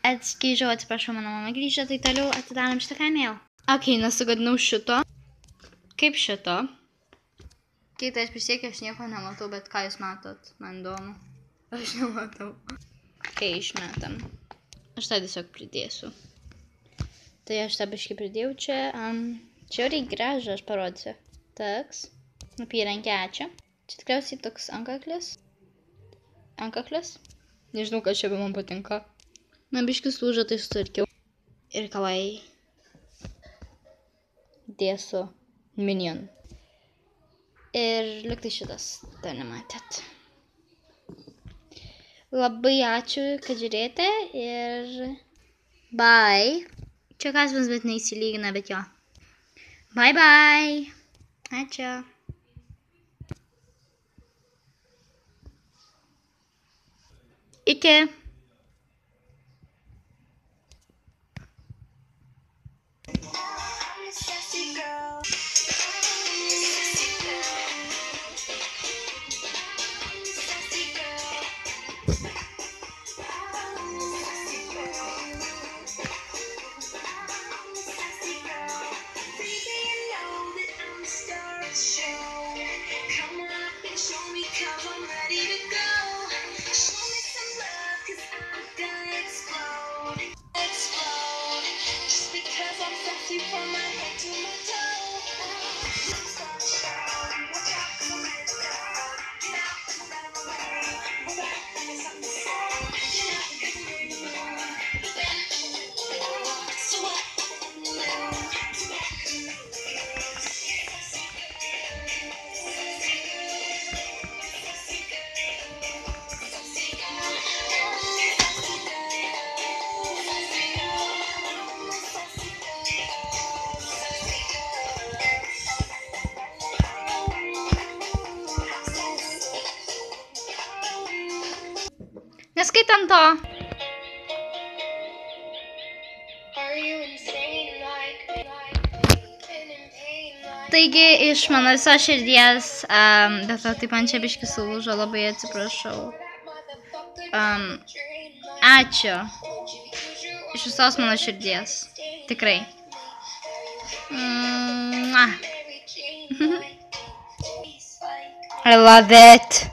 Atskaižiau, atsiprašau, mano mama grįžo, tai toliau atidarom šitą kaimėlą. Ok, nesugadinau šito. Kaip šito? Kai tai aš prisiekiu, aš nieko nematau, bet ką jūs matot, man įdomu. Aš nematau. Kai išmetam. Aš tą tiesiog pridėsiu. Tai aš tą biškį pridėjau čia. Čia jau reikia gražą, aš parodysiu. Toks. Apyrankė, ačiū. Čia tikriausiai toks antkaklis. Antkaklis. Nežinau, kas čia man patinka. Na, biškis lūžo, tai sutvarkiau. Ir kawaii. Dėsiu Minion. Ir liktai šitas, dar nematėt. Labai ačiū, kad žiūrėjote ir bye. Čia kasvas, bet neįsilygina, bet jo. Bye bye. Ačiū. Iki. From my head to my Neskaitant to. Taigi iš mano visos širdies, bet to taip man čia biškis sulūžo, labai atsiprašau. Ačiū. Iš visos mano širdies. Tikrai. I love it.